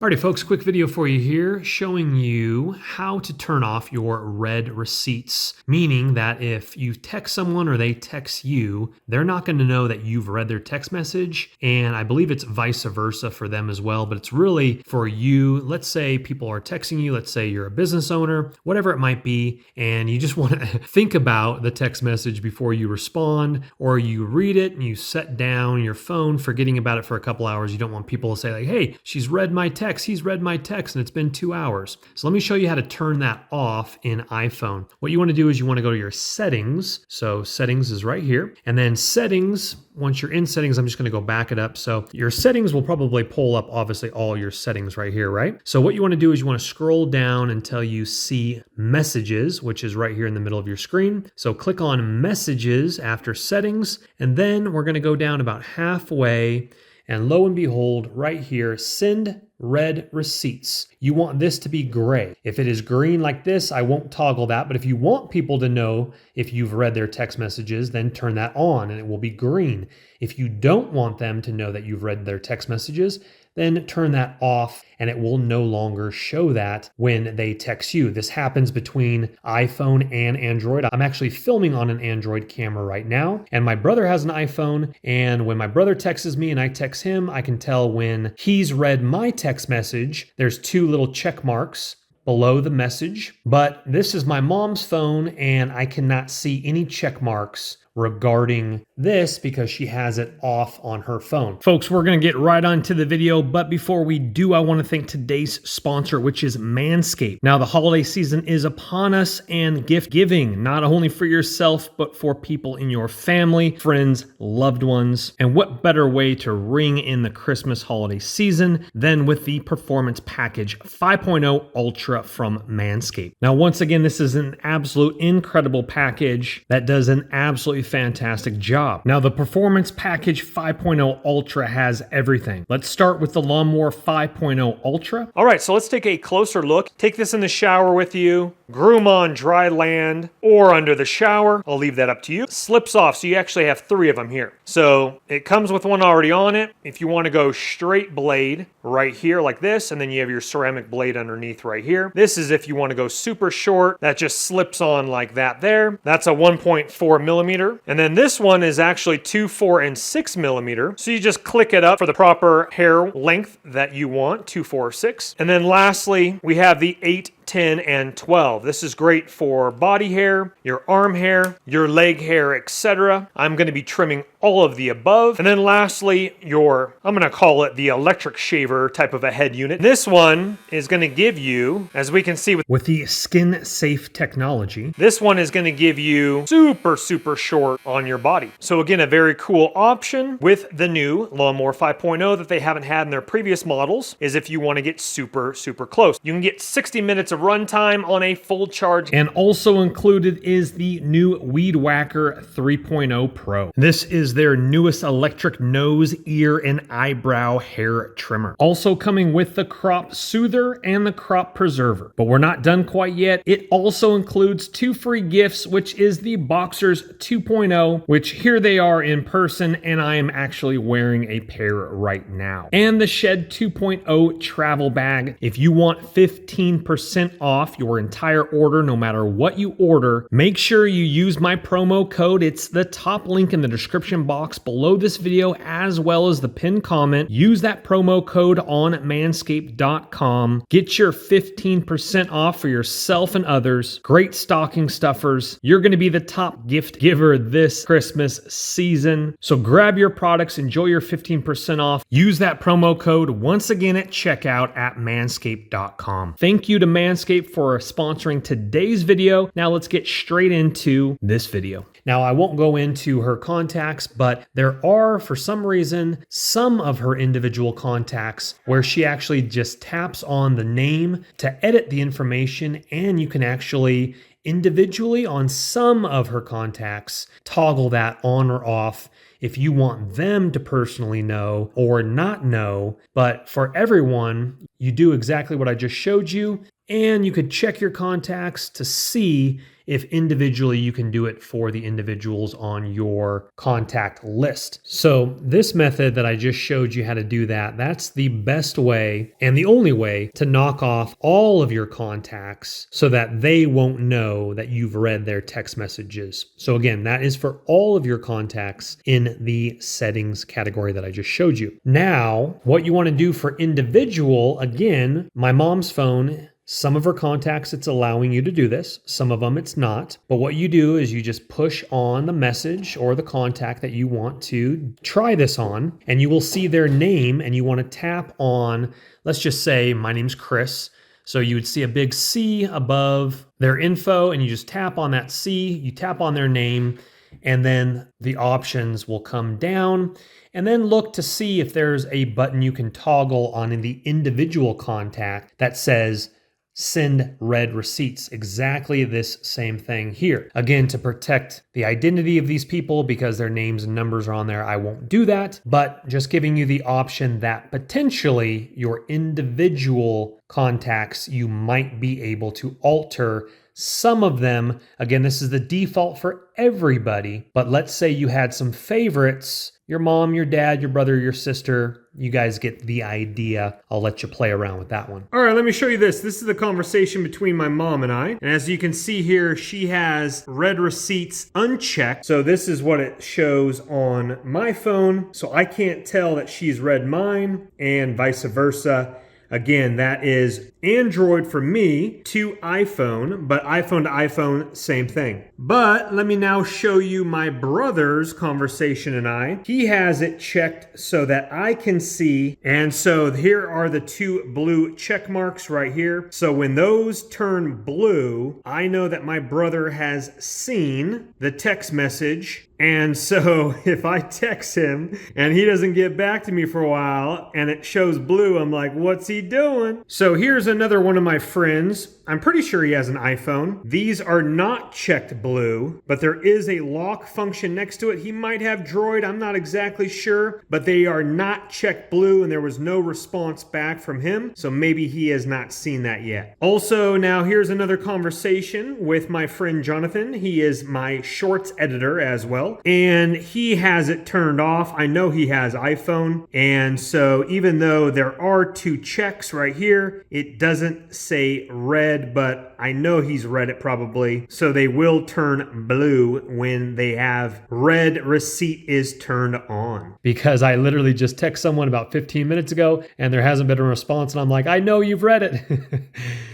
Alrighty folks, quick video for you here showing you how to turn off your read receipts. Meaning that if you text someone or they text you, they're not going to know that you've read their text message. And I believe it's vice versa for them as well, but it's really for you. Let's say people are texting you, let's say you're a business owner, whatever it might be, and you just want to think about the text message before you respond, or you read it and you set down your phone forgetting about it for a couple hours. You don't want people to say like, hey, she's read my text. He's read my text and it's been 2 hours. So let me show you how to turn that off in iPhone. What you want to do is you want to go to your settings. So settings is right here. And then settings, once you're in settings, I'm just going to go back it up. So your settings will probably pull up obviously all your settings right here, right? So what you want to do is you want to scroll down until you see messages, which is right here in the middle of your screen. So click on messages after settings, and then we're going to go down about halfway. And lo and behold, right here, send read receipts. You want this to be gray. If it is green like this, I won't toggle that. But if you want people to know if you've read their text messages, then turn that on and it will be green. If you don't want them to know that you've read their text messages, then turn that off and it will no longer show that when they text you. This happens between iPhone and Android. I'm actually filming on an Android camera right now, and my brother has an iPhone, and when my brother texts me and I text him, I can tell when he's read my text message. There's two little check marks below the message, but this is my mom's phone and I cannot see any check marks regarding this because she has it off on her phone. Folks, we're going to get right on to the video, but before we do, I want to thank today's sponsor, which is Manscaped. Now, the holiday season is upon us, and gift giving, not only for yourself, but for people in your family, friends, loved ones. And what better way to ring in the Christmas holiday season than with the Performance Package 5.0 Ultra from Manscaped. Now, once again, this is an absolute incredible package that does an absolutely fantastic job. Now, the Performance Package 5.0 Ultra has everything. Let's start with the Lawnmower 5.0 Ultra. All right, so let's take a closer look. Take this in the shower with you, groom on dry land or under the shower. I'll leave that up to you. Slips off, so you actually have 3 of them here. So it comes with one already on it. If you want to go straight blade right here like this, and then you have your ceramic blade underneath right here. This is if you want to go super short, that just slips on like that there. That's a 1.4 millimeter. And then this one is actually 2, 4, and 6 millimeter. So you just click it up for the proper hair length that you want, 2, 4, 6. And then lastly, we have the 8, 10, and 12. This is great for body hair, your arm hair, your leg hair, etc. I'm going to be trimming all of the above. And then lastly, I'm going to call it the electric shaver type of a head unit. This one is going to give you, as we can see with the skin safe technology, this one is going to give you super short on your body. So again, a very cool option with the new Lawnmower 5.0 that they haven't had in their previous models is if you want to get super close. You can get 60 minutes of runtime on a full charge. And also included is the new Weed Whacker 3.0 Pro. This is their newest electric nose, ear, and eyebrow hair trimmer. Also coming with the Crop Soother and the Crop Preserver. But we're not done quite yet. It also includes 2 free gifts, which is the Boxers 2.0, which here they are in person, and I am actually wearing a pair right now. And the Shed 2.0 travel bag. If you want 15% off your entire order, no matter what you order, make sure you use my promo code. It's the top link in the description box below this video, as well as the pinned comment. Use that promo code on manscaped.com. Get your 15% off for yourself and others. Great stocking stuffers. You're going to be the top gift giver this Christmas season. So grab your products, enjoy your 15% off. Use that promo code once again at checkout at manscaped.com. Thank you to Manscaped for sponsoring today's video. Now let's get straight into this video. Now, I won't go into her contacts, but there are, for some reason, some of her individual contacts where she actually just taps on the name to edit the information, and you can actually individually on some of her contacts toggle that on or off if you want them to personally know or not know. But for everyone, you do exactly what I just showed you, and you could check your contacts to see if individually you can do it for the individuals on your contact list. So this method that I just showed you how to do that, that's the best way and the only way to knock off all of your contacts so that they won't know that you've read their text messages. So again, that is for all of your contacts in the settings category that I just showed you. Now, what you want to do for individual, again, my mom's phone, some of her contacts, it's allowing you to do this. Some of them, it's not. But what you do is you just push on the message or the contact that you want to try this on, and you will see their name, and you want to tap on, let's just say my name's Chris. So you would see a big C above their info, and you just tap on that C, you tap on their name, and then the options will come down. And then look to see if there's a button you can toggle on in the individual contact that says send read receipts. Exactly this same thing here. Again, to protect the identity of these people because their names and numbers are on there, I won't do that, but just giving you the option that potentially your individual contacts, you might be able to alter some of them. Again, this is the default for everybody, but let's say you had some favorites, your mom, your dad, your brother, your sister, you guys get the idea. I'll let you play around with that one. All right, let me show you this. This is the conversation between my mom and I. And as you can see here, she has read receipts unchecked. So this is what it shows on my phone. So I can't tell that she's read mine and vice versa. Again, that is Android for me to iPhone, but iPhone to iPhone, same thing. But let me now show you my brother's conversation and I. He has it checked so that I can see. And so here are the two blue check marks right here. So when those turn blue, I know that my brother has seen the text message. And so if I text him and he doesn't get back to me for a while and it shows blue, I'm like, what's he doing? So here's another one of my friends. I'm pretty sure he has an iPhone. These are not checked blue, but there is a lock function next to it. He might have Droid, I'm not exactly sure, but they are not checked blue and there was no response back from him. So maybe he has not seen that yet. Also, now here's another conversation with my friend Jonathan. He is my shorts editor as well. And he has it turned off. I know he has iPhone. And so even though there are two checks right here, it doesn't say red, but I know he's read it probably. So they will turn blue when they have red receipt is turned on. Because I literally just text someone about 15 minutes ago and there hasn't been a response. And I'm like, I know you've read it.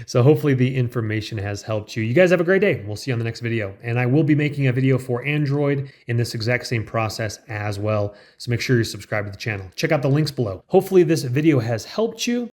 So hopefully the information has helped you. You guys have a great day. We'll see you on the next video. And I will be making a video for Android in this exact same process as well. So make sure you subscribe to the channel. Check out the links below. Hopefully this video has helped you.